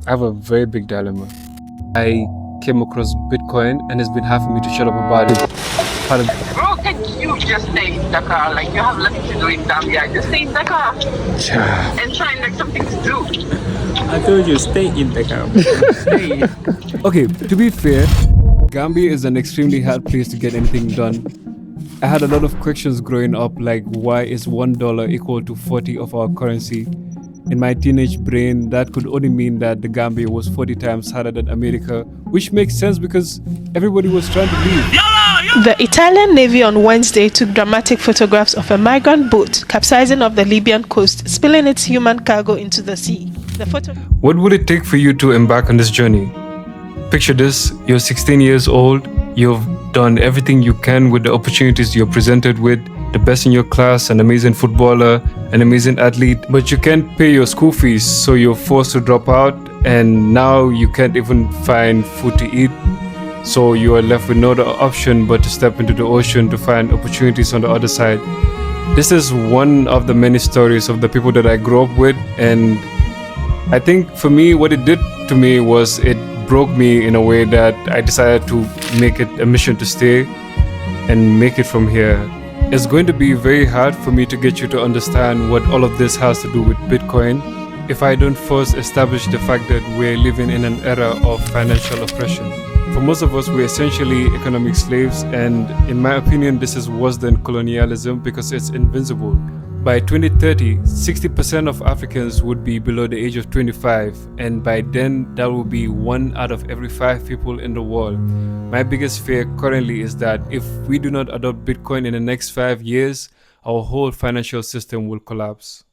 I have a very big dilemma. I came across Bitcoin and it's been having me to shut up about it. Pardon. Bro, can you just stay in Dakar? Like, you have nothing to do in Gambia. Just stay in Dakar and find like something to do. I told you, stay in the camp. Stay. Okay, to be fair, Gambia is an extremely hard place to get anything done. I had a lot of questions growing up, like why is $1 equal to 40 of our currency? In my teenage brain, that could only mean that the Gambia was 40 times harder than America, which makes sense because everybody was trying to leave. The Italian Navy on Wednesday took dramatic photographs of a migrant boat capsizing off the Libyan coast, spilling its human cargo into the sea. What would it take for you to embark on this journey? Picture this, you're 16 years old, you've done everything you can with the opportunities you're presented with, the best in your class, an amazing footballer, an amazing athlete, but you can't pay your school fees, so you're forced to drop out, and now you can't even find food to eat. So you are left with no other option but to step into the ocean to find opportunities on the other side. This is one of the many stories of the people that I grew up with, and I think for me, what it did to me was it broke me in a way that I decided to make it a mission to stay and make it from here. It's going to be very hard for me to get you to understand what all of this has to do with Bitcoin if I don't first establish the fact that we're living in an era of financial oppression. For most of us, we're essentially economic slaves, and in my opinion, this is worse than colonialism because it's invincible. By 2030, 60% of Africans would be below the age of 25, and by then, that will be 1 out of every 5 people in the world. My biggest fear currently is that if we do not adopt Bitcoin in the next 5 years, our whole financial system will collapse.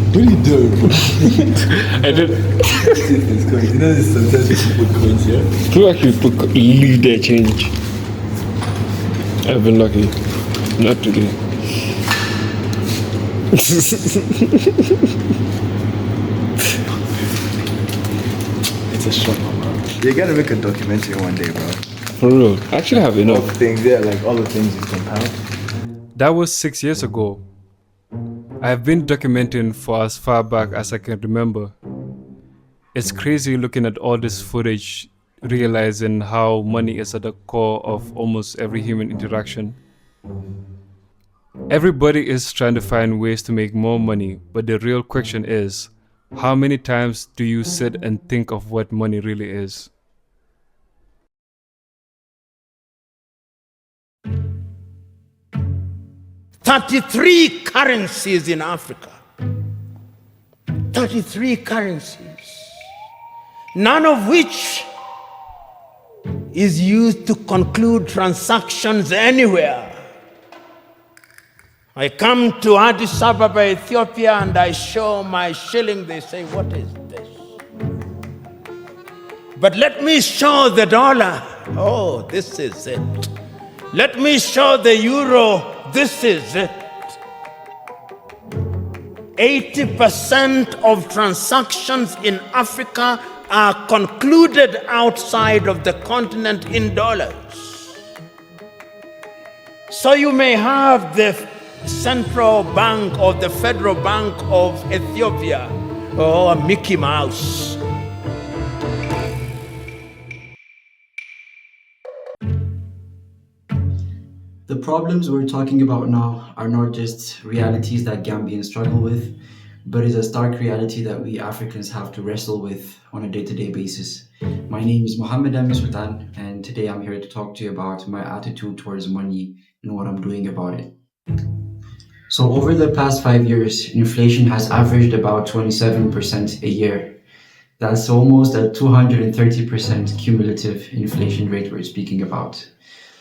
What are you doing, bro? I did. It's going. You know, sometimes people put coins here. Who actually leave their change? I've been lucky. Not today. It's a shock, bro. You're gonna make a documentary one day, bro. For real. I actually have All enough. the things, yeah, like all the things you compound. That was 6 years ago. I have been documenting for as far back as I can remember. It's crazy looking at all this footage, realizing how money is at the core of almost every human interaction. Everybody is trying to find ways to make more money, but the real question is, how many times do you sit and think of what money really is? "33 currencies in Africa. 33 currencies. None of which is used to conclude transactions anywhere. I come to Addis Ababa, Ethiopia, and I show my shilling. They say, what is this? But let me show the dollar. Oh, this is it. Let me show the euro. This is it. 80% of transactions in Africa are concluded outside of the continent in dollars. So you may have the Central Bank or the Federal Bank of Ethiopia or Mickey Mouse. The problems we're talking about now are not just realities that Gambians struggle with, but is a stark reality that we Africans have to wrestle with on a day-to-day basis. My name is Mohammed Ami Sultan, and today I'm here to talk to you about my attitude towards money and what I'm doing about it. So over the past 5 years, inflation has averaged about 27% a year. That's almost a 230% cumulative inflation rate we're speaking about.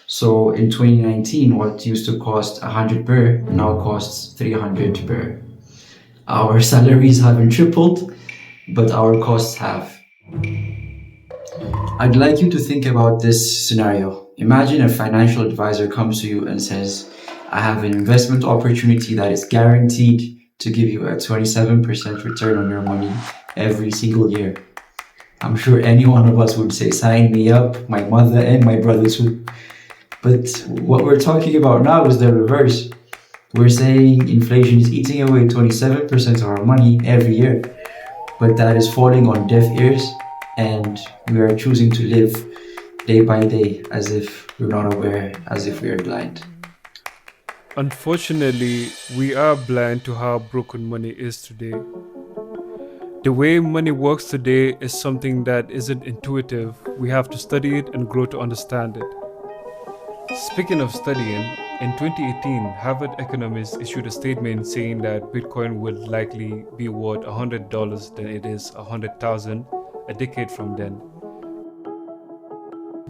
So in 2019, what used to cost 100 birr now costs 300 birr. Our salaries haven't tripled, but our costs have. I'd like you to think about this scenario. Imagine a financial advisor comes to you and says, I have an investment opportunity that is guaranteed to give you a 27% return on your money every single year. I'm sure any one of us would say, sign me up, my mother and my brothers would. But what we're talking about now is the reverse. We're saying inflation is eating away 27% of our money every year, but that is falling on deaf ears, and we are choosing to live day by day as if we're not aware, as if we are blind. Unfortunately, we are blind to how broken money is today. The way money works today is something that isn't intuitive. We have to study it and grow to understand it. Speaking of studying, in 2018, Harvard economists issued a statement saying that Bitcoin would likely be worth $100 than it is $100,000 a decade from then.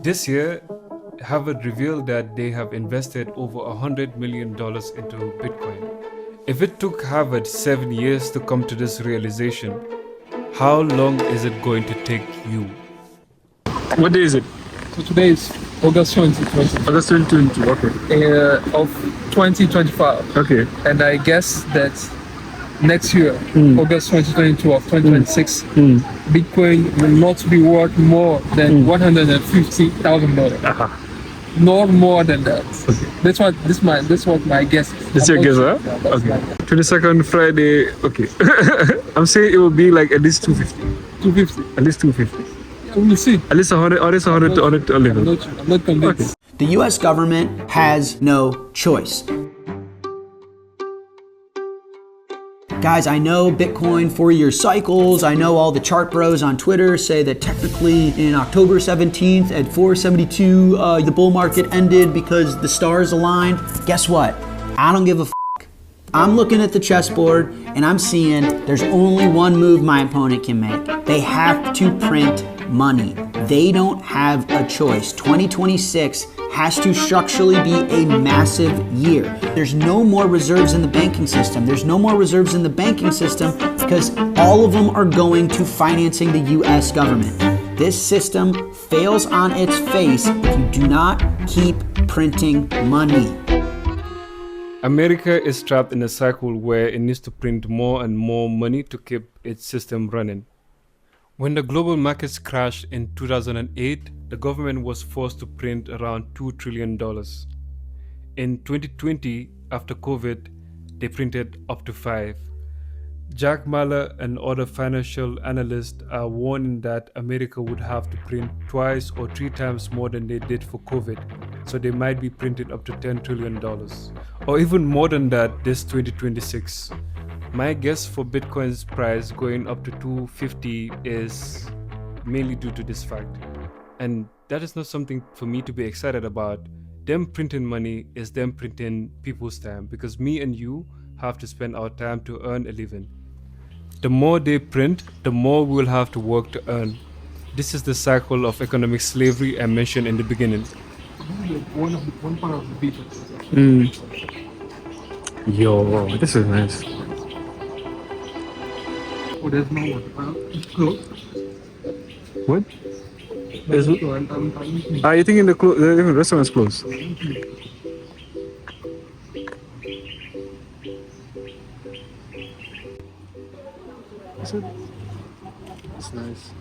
This year, Harvard revealed that they have invested over $100 million into Bitcoin. If it took Harvard 7 years to come to this realization, how long is it going to take you? What day is it? So today is August 2020. August 2022, okay. Of 2025. Okay. And I guess that next year, August 2022 of 2026, Bitcoin will not be worth more than $150,000. Not more than that. Okay. That's what my guess is. That's your guess, huh? Yeah, that's my Okay. guess. 22nd Friday, okay. I'm saying it will be like at least 250. 250. At least 250. Yeah, we'll see. At least 100, or at least 100 to 11. I'm not convinced. The US government has no choice. Guys, I know Bitcoin 4-year cycles. I know all the chart bros on Twitter say that technically in October 17th at 472, the bull market ended because the stars aligned. Guess what? I don't give a f. I'm looking at the chessboard and I'm seeing there's only one move my opponent can make. They have to print money. They don't have a choice. 2026 has to structurally be a massive year. There's no more reserves in the banking system. There's no more reserves in the banking system because all of them are going to financing the US government. This system fails on its face if you do not keep printing money. America is trapped in a cycle where it needs to print more and more money to keep its system running. When the global markets crashed in 2008, the government was forced to print around $2 trillion. In 2020, after COVID, they printed up to 5. Jack Mallers and other financial analysts are warning that America would have to print twice or 3 times more than they did for COVID, so they might be printing up to $10 trillion, or even more than that this 2026. My guess for Bitcoin's price going up to 250 is mainly due to this fact. And that is not something for me to be excited about. Them printing money is them printing people's time, because me and you have to spend our time to earn a living. The more they print, the more we'll have to work to earn. This is the cycle of economic slavery I mentioned in the beginning. One part of the people. Yo, this is nice. Oh, there's no one. It's closed. What? There's There's- I'm Are you thinking the restaurant's closed? Is it? It's nice.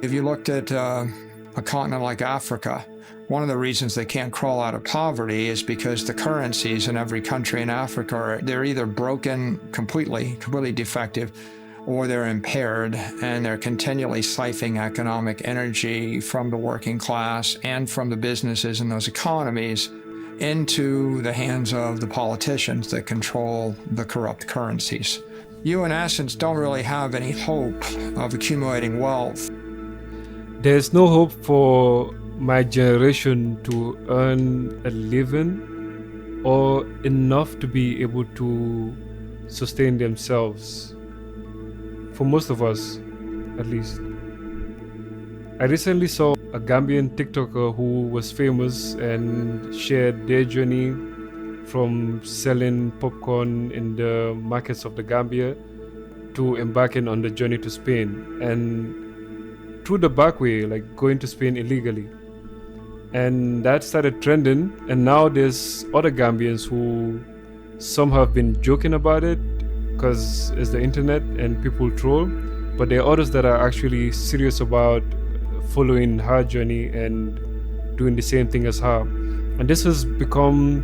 If you looked at a continent like Africa, one of the reasons they can't crawl out of poverty is because the currencies in every country in Africa they're either broken completely defective, or they're impaired, and they're continually siphoning economic energy from the working class and from the businesses in those economies into the hands of the politicians that control the corrupt currencies. You, in essence, don't really have any hope of accumulating wealth. There's no hope for my generation to earn a living or enough to be able to sustain themselves. For most of us, at least. I recently saw a Gambian TikToker who was famous and shared their journey from selling popcorn in the markets of the Gambia to embarking on the journey to Spain, and through the back way, like going to Spain illegally. And that started trending, and now there's other Gambians who some have been joking about it because it's the internet and people troll, but there are others that are actually serious about following her journey and doing the same thing as her. And this has become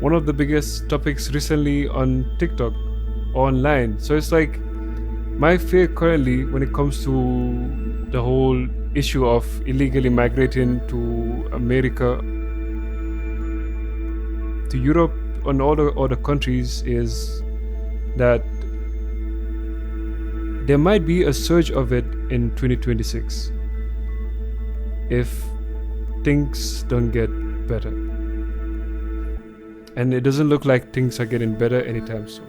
one of the biggest topics recently on TikTok, online. So it's like my fear currently when it comes to the whole issue of illegally migrating to America, to Europe, and all the other countries is that there might be a surge of it in 2026 if things don't get better. And it doesn't look like things are getting better anytime soon.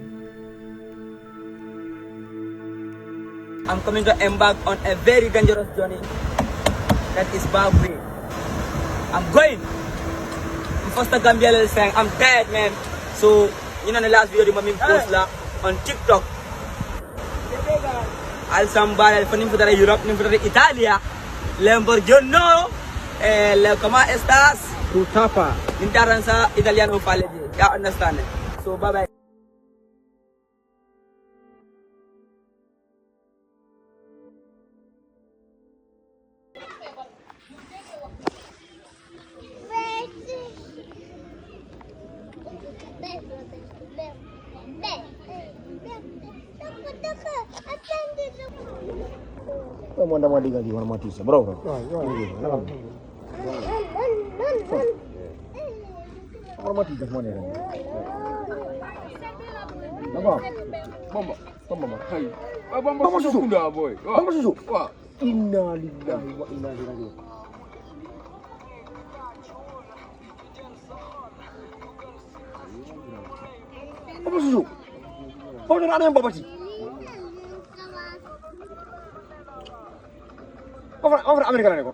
I'm coming to embark on a very dangerous journey that is back way. I'm going. First Gambia little saying I'm tired, man. So you know the last video the mommy post la on TikTok. Al sambal for nimfo dari Europe, nimfo dari Italia. Lamborghini, ¿cómo estás? Rutapa. Interanza italiano pale. Ya understand it. So bye bye. Manda mandi gaji mana mati sa bro. Mana mati dah mana ni? Bamba. Bamba. Bamba. Hai. Bamba susu dah boy. Bamba susu. Wah. Inna lillahi wa inna ilaihi raji'un. Bamba susu. Bamba ada yang bapak sih. Over America na ko.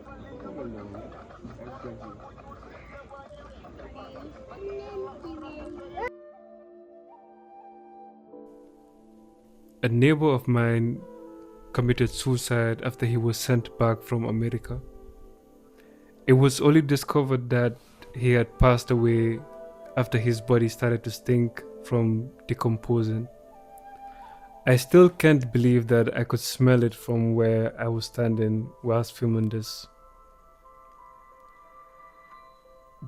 A neighbor of mine committed suicide after he was sent back from America. It was only discovered that he had passed away after his body started to stink from decomposing. I still can't believe that I could smell it from where I was standing whilst filming this.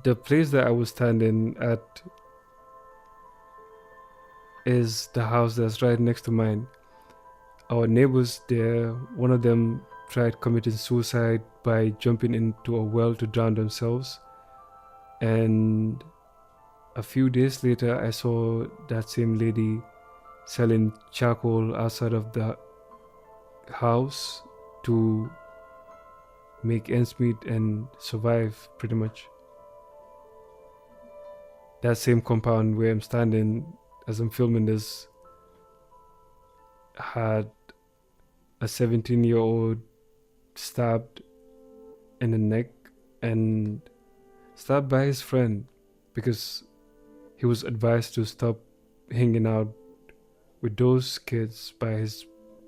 The place that I was standing at is the house that's right next to mine. Our neighbors there, one of them tried committing suicide by jumping into a well to drown themselves. And a few days later, I saw that same lady selling charcoal outside of the house to make ends meet and survive, pretty much. That same compound where I'm standing as I'm filming this had a 17-year-old stabbed in the neck and stabbed by his friend because he was advised to stop hanging out with those kids by his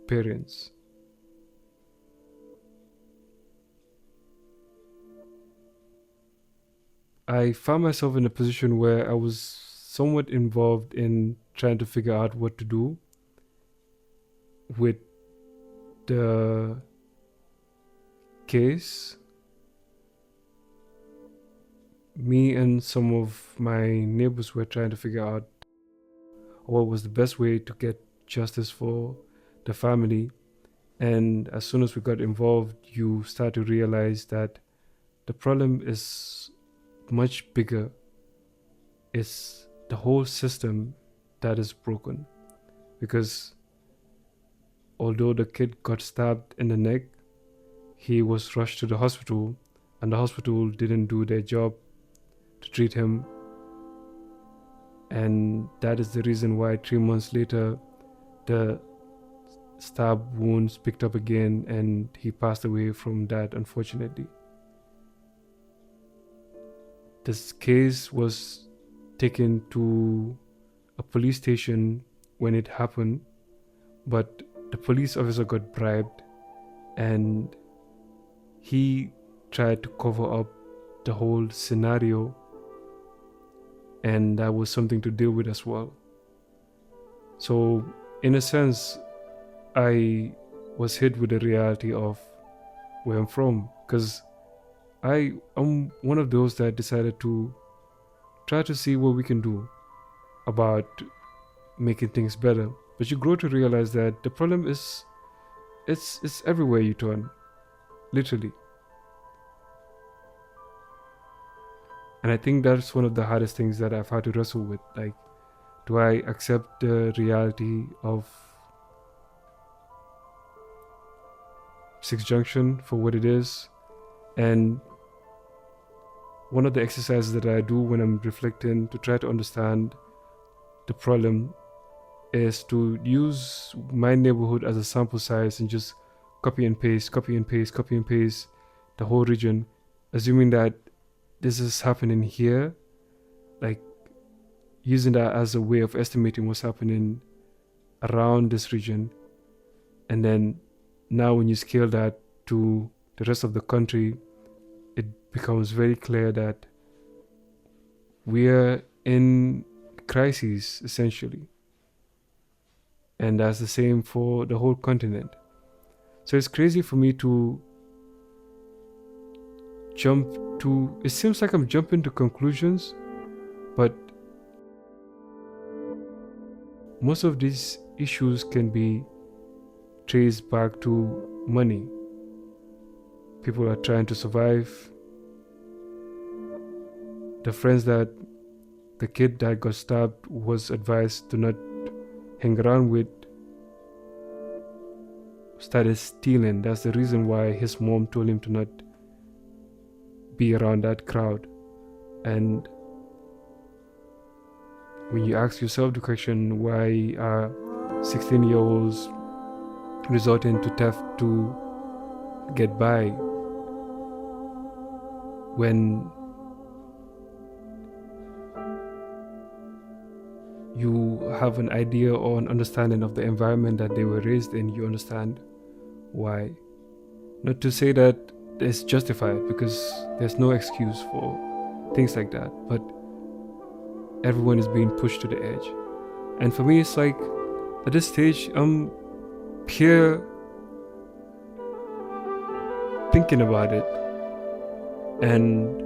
parents. I found myself in a position where I was somewhat involved in trying to figure out what to do with the case. Me and some of my neighbors were trying to figure out what was the best way to get justice for the family. And as soon as we got involved, you start to realize that the problem is much bigger. It's the whole system that is broken. Because although the kid got stabbed in the neck, he was rushed to the hospital, and the hospital didn't do their job to treat him. And that is the reason why 3 months later, the stab wounds picked up again and he passed away from that, unfortunately. this case was taken to a police station when it happened, but the police officer got bribed and he tried to cover up the whole scenario, and that was something to deal with as well. So in a sense, I was hit with the reality of where I'm from, because I'm one of those that decided to try to see what we can do about making things better. But you grow to realize that the problem is it's everywhere you turn, literally. And I think that's one of the hardest things that I've had to wrestle with. Like, do I accept the reality of Six Junction for what it is? And one of the exercises that I do when I'm reflecting to try to understand the problem is to use my neighborhood as a sample size and just copy and paste the whole region, assuming that this is happening here, like using that as a way of estimating what's happening around this region. And then now when you scale that to the rest of the country, it becomes very clear that we're in crises, essentially. And that's the same for the whole continent. So it's crazy for me to it seems like I'm jumping to conclusions, but most of these issues can be traced back to money. People are trying to survive. The kid that got stabbed was advised to not hang around with, started stealing. That's the reason why his mom told him to not be around that crowd. And when you ask yourself the question, why are 16-year-olds resorting to theft to get by, when you have an idea or an understanding of the environment that they were raised in, you understand why. Not to say that it's justified, because there's no excuse for things like that, but everyone is being pushed to the edge. And for me, it's like, at this stage, I'm here thinking about it and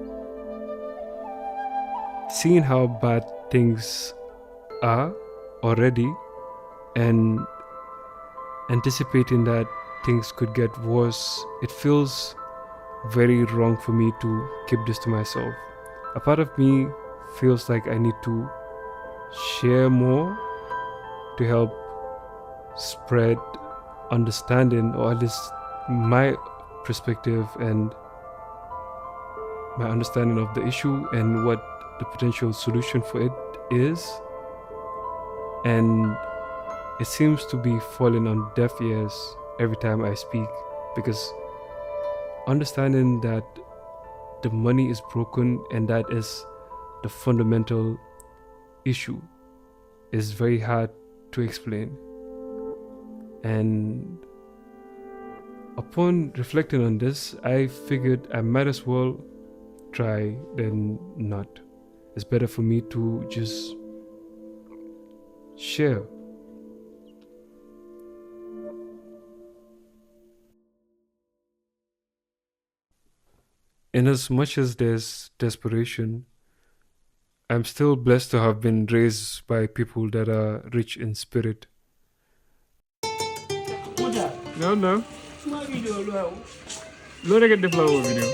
seeing how bad things are already and anticipating that things could get worse. It feels very wrong for me to keep this to myself. A part of me feels like I need to share more to help spread understanding, or at least my perspective and my understanding of the issue and what the potential solution for it is. And it seems to be falling on deaf ears every time I speak, because understanding that the money is broken and that is the fundamental issue is very hard to explain. And upon reflecting on this, I figured I might as well try than not. It's better for me to just share. In as much as there's desperation, I'm still blessed to have been raised by people that are rich in spirit. No. No, they get the flower video.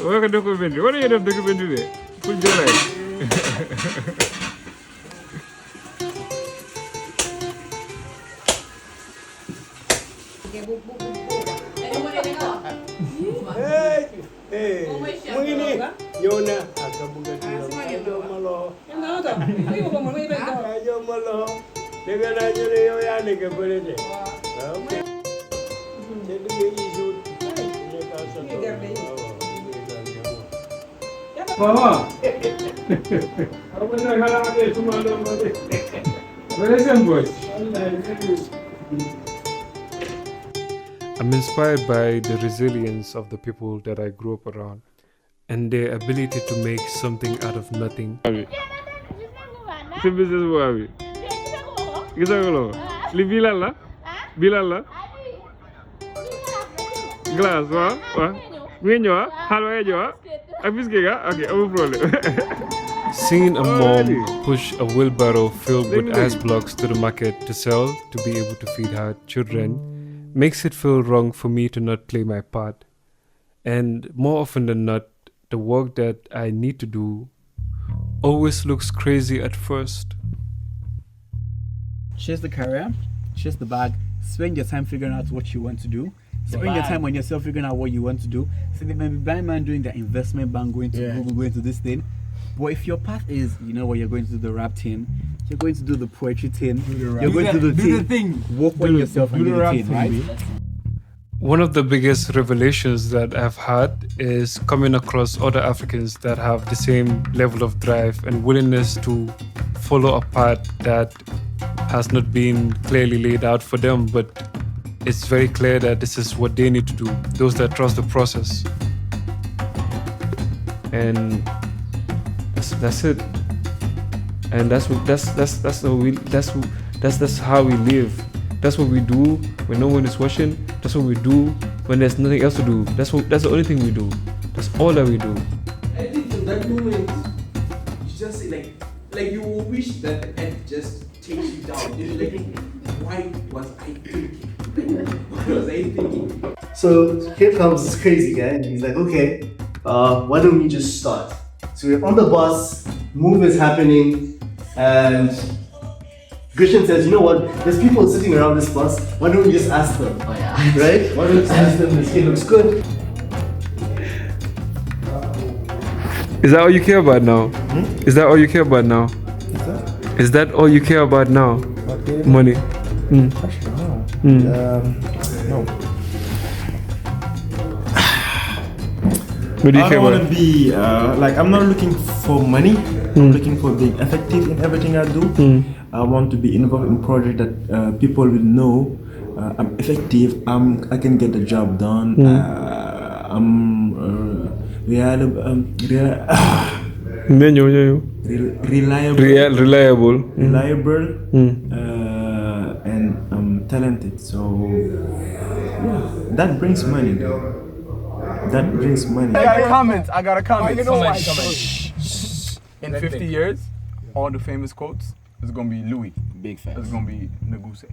What documentary? What are you documentary there? Put your life. Mwingine Yona akabuga tilo malo. Ayo malo. Negara jere yo ya nege berede. Okay. Jadi isu. Mama. Apa nak kalau ada cuma ada. Where is boys? I'm inspired by the resilience of the people that I grew up around and their ability to make something out of nothing. Si business boy. Kita kalau li bilal la. Glass wa. Ngenyo halwa ejo. Abis kega. Okay, no problem. Seeing a mom push a wheelbarrow filled with ice blocks to the market to sell to be able to feed her children makes it feel wrong for me to not play my part. And more often than not, the work that I need to do always looks crazy at first. Chase the career, chase the bag, spend your time figuring out what you want to do. Spend your time on yourself figuring out what you want to do. So there may be blind man doing the investment bank, going to Google, going to this thing. But if your path is, you know what, you're going to do the rap thing, you're going to do the poetry thing, you're going to do the thing, work on yourself and do the thing, right? One of the biggest revelations that I've had is coming across other Africans that have the same level of drive and willingness to follow a path that has not been clearly laid out for them, but it's very clear that this is what they need to do, those that trust the process. And that's it. And that's how we live. That's what we do when no one is watching. That's what we do when there's nothing else to do. That's the only thing we do. That's all that we do. I think in that moment, you just say like you will wish that the earth just takes you down. You're like, why was I thinking? What was I thinking? So here comes this crazy guy, and he's like, okay, why don't we just start? So we're on the bus, move is happening, and Christian says, you know what, there's people sitting around this bus, why don't we just ask them? Oh, yeah. Right? Why don't we just ask them, this kid looks good. Is that all you care about now? Is that all you care about now? Is that all you care about now? Okay. Money. Actually, no. No. What do you I care don't want about? to be I'm not looking for money. I'm looking for being effective in everything I do. I want to be involved in projects that people will know I'm effective. I can get the job done. I'm reliable. Reliable. And I'm talented. So yeah, that brings money, though. That brings money. I got a comment. Oh, you know why? In 50 years, all the famous quotes is gonna be Louis. Big facts. It's gonna be Naguse.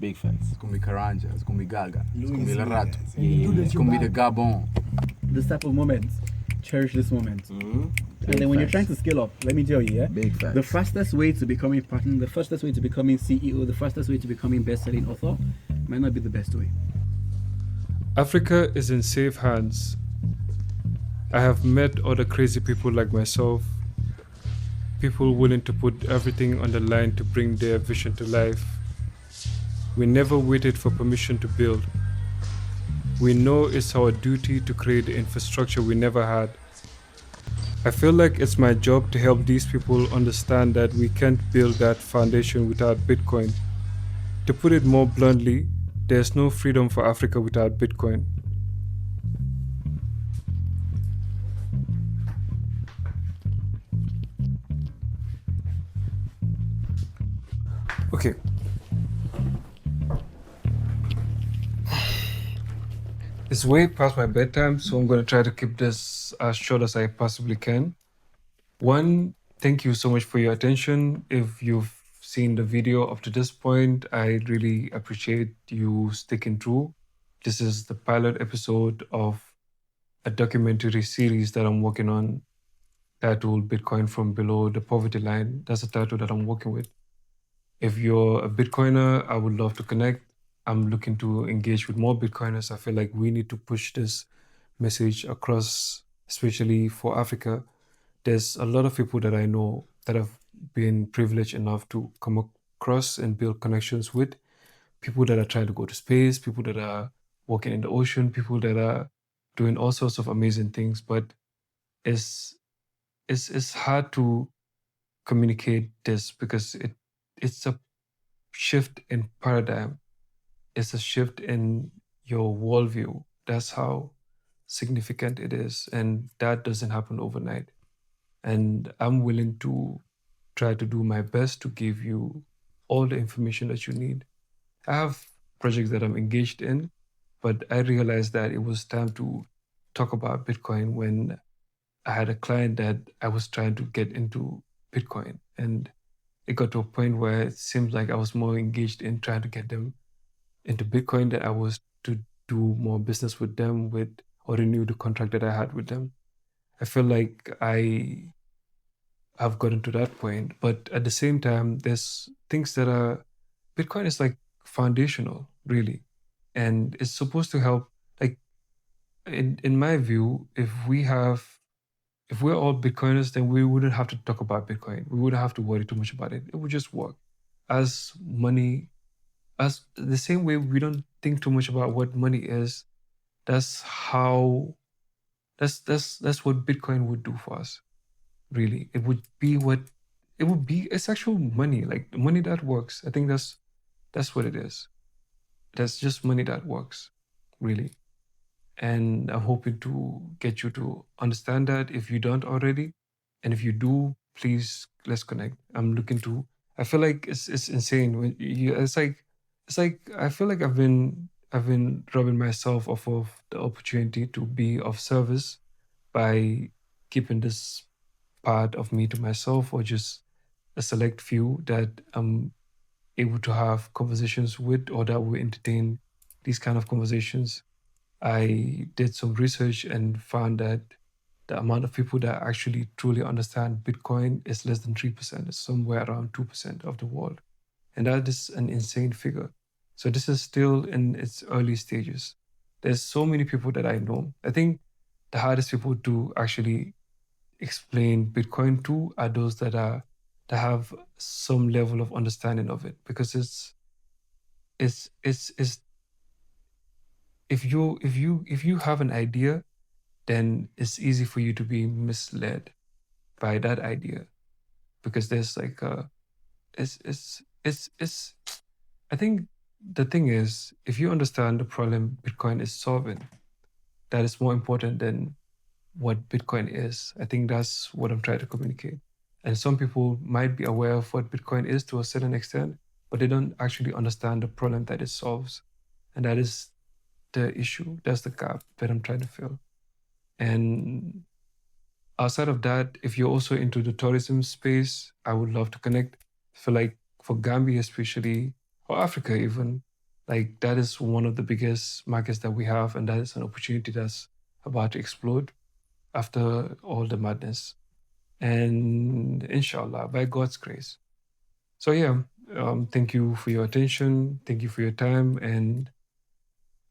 Big facts. It's gonna be Karanja. It's gonna be Gaga. It's gonna be Larato. It's gonna be the Gabon. This type of moments, cherish this moment. And then when you're trying to scale up, let me tell you, yeah, big facts. The fastest way to becoming partner, the fastest way to becoming CEO, the fastest way to becoming best-selling author might not be the best way. Africa is in safe hands. I have met other crazy people like myself, people willing to put everything on the line to bring their vision to life. We never waited for permission to build. We know it's our duty to create the infrastructure we never had. I feel like it's my job to help these people understand that we can't build that foundation without Bitcoin. To put it more bluntly, there's no freedom for Africa without Bitcoin. Okay. It's way past my bedtime, so I'm going to try to keep this as short as I possibly can. One, thank you so much for your attention. If you've seen the video up to this point, I really appreciate you sticking through. This is the pilot episode of a documentary series that I'm working on titled Bitcoin from Below the Poverty Line. That's a title that I'm working with. If you're a Bitcoiner, I would love to connect. I'm looking to engage with more Bitcoiners. I feel like we need to push this message across, especially for Africa. There's a lot of people that I know that have been privileged enough to come across and build connections with people that are trying to go to space, people that are walking in the ocean, people that are doing all sorts of amazing things. But it's hard to communicate this because it's a shift in paradigm. It's a shift in your worldview. That's how significant it is. And that doesn't happen overnight. And I'm willing to try to do my best to give you all the information that you need. I have projects that I'm engaged in, but I realized that it was time to talk about Bitcoin when I had a client that I was trying to get into Bitcoin. And it got to a point where it seemed like I was more engaged in trying to get them into Bitcoin than I was to do more business with them or renew the contract that I had with them. I feel like I have gotten to that point. But at the same time, there's things that are Bitcoin is like foundational, really. And it's supposed to help. Like in my view, if we're all Bitcoiners, then we wouldn't have to talk about Bitcoin. We wouldn't have to worry too much about it. It would just work. As money, as the same way we don't think too much about what money is, that's what Bitcoin would do for us. Really. It would be it's actual money, like money that works. I think that's what it is. That's just money that works, really. And I'm hoping to get you to understand that if you don't already. And if you do, please let's connect. I feel like it's insane when it's like I feel like I've been robbing myself of the opportunity to be of service by keeping this part of me to myself, or just a select few that I'm able to have conversations with, or that will entertain these kind of conversations. I did some research and found that the amount of people that actually truly understand Bitcoin is less than 3%. It's somewhere around 2% of the world. And that is an insane figure. So this is still in its early stages. There's so many people that I know. I think the hardest people to actually explain Bitcoin to are those that have some level of understanding of it, because it's if you have an idea, then it's easy for you to be misled by that idea, because there's like it's I think the thing is, if you understand the problem Bitcoin is solving, that is more important than what Bitcoin is. I think that's what I'm trying to communicate. And some people might be aware of what Bitcoin is to a certain extent, but they don't actually understand the problem that it solves. And that is the issue. That's the gap that I'm trying to fill. And outside of that, if you're also into the tourism space, I would love to connect. For Gambia especially, or Africa even, like that is one of the biggest markets that we have, and that is an opportunity that's about to explode after all the madness. And inshallah, by God's grace. So yeah, thank you for your attention. Thank you for your time. And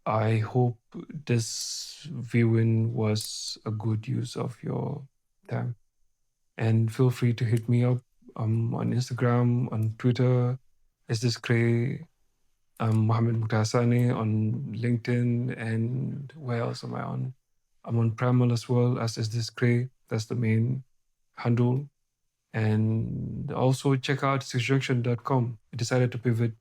I hope this viewing was a good use of your time. And feel free to hit me up on Instagram, on Twitter, is this Cray, Mohammed Mutasani on LinkedIn, and where else am I on? I'm on Primal as well as is this Cray. That's the main handle. And also check out sixjunction.com. I decided to pivot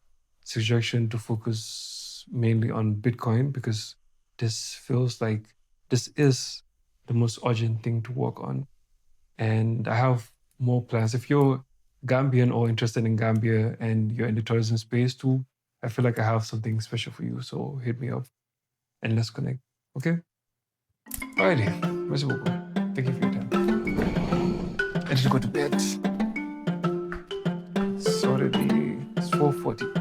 Sixjunction to focus mainly on Bitcoin because this feels like this is the most urgent thing to work on. And I have more plans. If you're Gambian or interested in Gambia and you're in the tourism space too, I feel like I have something special for you. So hit me up and let's connect. Okay? Alrighty. Merci beaucoup. Thank you for your time. I need to go to bed. It's already 4:40.